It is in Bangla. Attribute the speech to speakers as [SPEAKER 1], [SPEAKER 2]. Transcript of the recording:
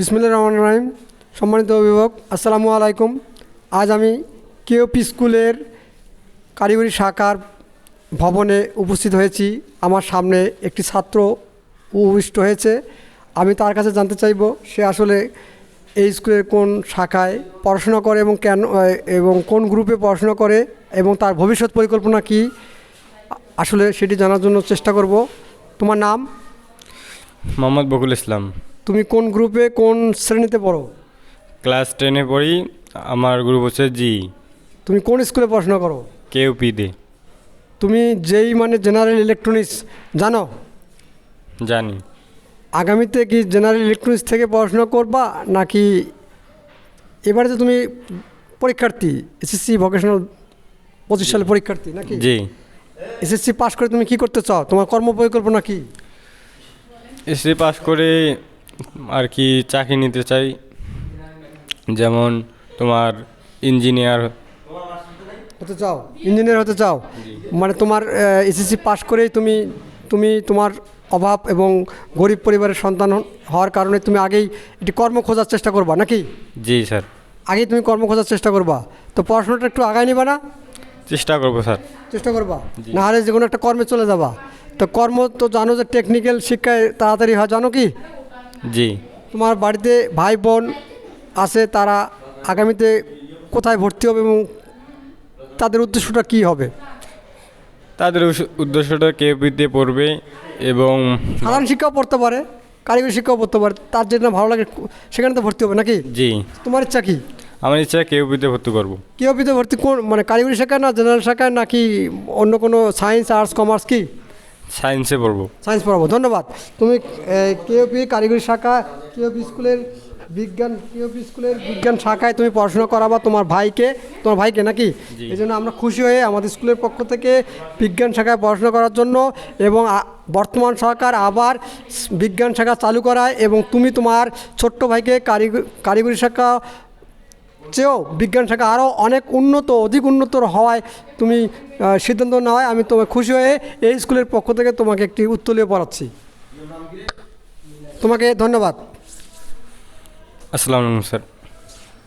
[SPEAKER 1] বিসমিল্লাহির রহমানির রহিম। সম্মানিত অভিভাবক, আসসালামু আলাইকুম। আজ আমি কেওপি স্কুলের কারিগরি শাখার ভবনে উপস্থিত হয়েছি। আমার সামনে একটি ছাত্র উপবিষ্ট হয়েছে। আমি তার কাছে জানতে চাইব সে আসলে এই স্কুলের কোন শাখায় পড়াশোনা করে এবং কেন এবং কোন গ্রুপে পড়াশোনা করে এবং তার ভবিষ্যৎ পরিকল্পনা কী, আসলে সেটি জানার জন্য চেষ্টা করব। তোমার নাম?
[SPEAKER 2] মোহাম্মদ বকুল ইসলাম।
[SPEAKER 1] তুমি কোন গ্রুপে কোন শ্রেণীতে পড়ো?
[SPEAKER 2] ক্লাস 10-এ পড়ি। আমার গ্রুপ হচ্ছে জি।
[SPEAKER 1] তুমি কোন স্কুলে পড়াশোনা করো?
[SPEAKER 2] কেউপিতে।
[SPEAKER 1] তুমি যেই জেনারেল ইলেকট্রনিক্স জানো?
[SPEAKER 2] জানি।
[SPEAKER 1] আগামীতে কি জেনারেল ইলেকট্রনিক্স থেকে পড়াশোনা করবা, নাকি এবারে যে তুমি পরীক্ষার্থী এসএসসি ভোকেশনাল 25 সালে পরীক্ষার্থী নাকি?
[SPEAKER 2] জি।
[SPEAKER 1] এসএসসি পাস করে তুমি কি করতে চাও? তোমার কর্ম পরিকল্পনা কি?
[SPEAKER 2] এসএসসি পাস করে আর কি চাকরি নিতে চাই, যেমন তোমার ইঞ্জিনিয়ার
[SPEAKER 1] হতে চাও? ইঞ্জিনিয়ার হতে চাও? তোমার এসএসসি পাস করেই তুমি তোমার অভাব এবং গরিব পরিবারের সন্তান হওয়ার কারণে তুমি আগেই একটি কর্ম খোঁজার চেষ্টা করবা নাকি?
[SPEAKER 2] জি স্যার।
[SPEAKER 1] আগেই তুমি কর্ম খোঁজার চেষ্টা করবা, তো পড়াশোনাটা একটু আগায় নিবা না?
[SPEAKER 2] চেষ্টা করবো স্যার।
[SPEAKER 1] চেষ্টা করবা, না হলে যে কোনো একটা কর্মে চলে যাবা। তো কর্ম তো জানো যে টেকনিক্যাল শিক্ষায় তাড়াতাড়ি হয়, জানো কি?
[SPEAKER 2] জি।
[SPEAKER 1] তোমার বাড়িতে ভাই বোন আছে, তারা আগামীতে কোথায় ভর্তি হবে এবং তাদের উদ্দেশ্যটা কী হবে?
[SPEAKER 2] তাদের উদ্দেশ্যটা কেউপিতে পড়বে এবং
[SPEAKER 1] সাধারণ শিক্ষাও পড়তে পারে, কারিগরি শিক্ষাও পড়তে পারে, তার যেটা ভালো লাগে সেখানে তো ভর্তি হবে নাকি?
[SPEAKER 2] জি।
[SPEAKER 1] তোমার ইচ্ছা কি?
[SPEAKER 2] আমার ইচ্ছা কেউপিতে ভর্তি করবো।
[SPEAKER 1] কেওপিতে ভর্তি কোন কারিগরি শাখায় না জেনারেল শাখায়, নাকি অন্য কোনো সায়েন্স আর্টস কমার্স কি?
[SPEAKER 2] সায়েন্সে পড়বো।
[SPEAKER 1] সায়েন্স পড়াবো। ধন্যবাদ। তুমি কেওপি কারিগরি শাখা কেওপি স্কুলের বিজ্ঞান শাখায় তুমি পড়াশোনা করাবা তোমার ভাইকে নাকি? এই জন্য আমরা খুশি হয়ে আমাদের স্কুলের পক্ষ থেকে বিজ্ঞান শাখায় পড়াশোনা করার জন্য, এবং বর্তমান সরকার আবার বিজ্ঞান শাখা চালু করায় এবং তুমি তোমার ছোট্ট ভাইকে কারিগরি শাখা চেয়েও বিজ্ঞান শাখা আরও অনেক অধিক উন্নত হওয়ায় তুমি সিদ্ধান্ত নেওয়ায় আমি তোমার খুশি হয়ে এই স্কুলের পক্ষ থেকে তোমাকে একটি উত্তোলীয় পড়াচ্ছি। তোমাকে ধন্যবাদ।
[SPEAKER 2] আসসালামু আলাইকুম স্যার।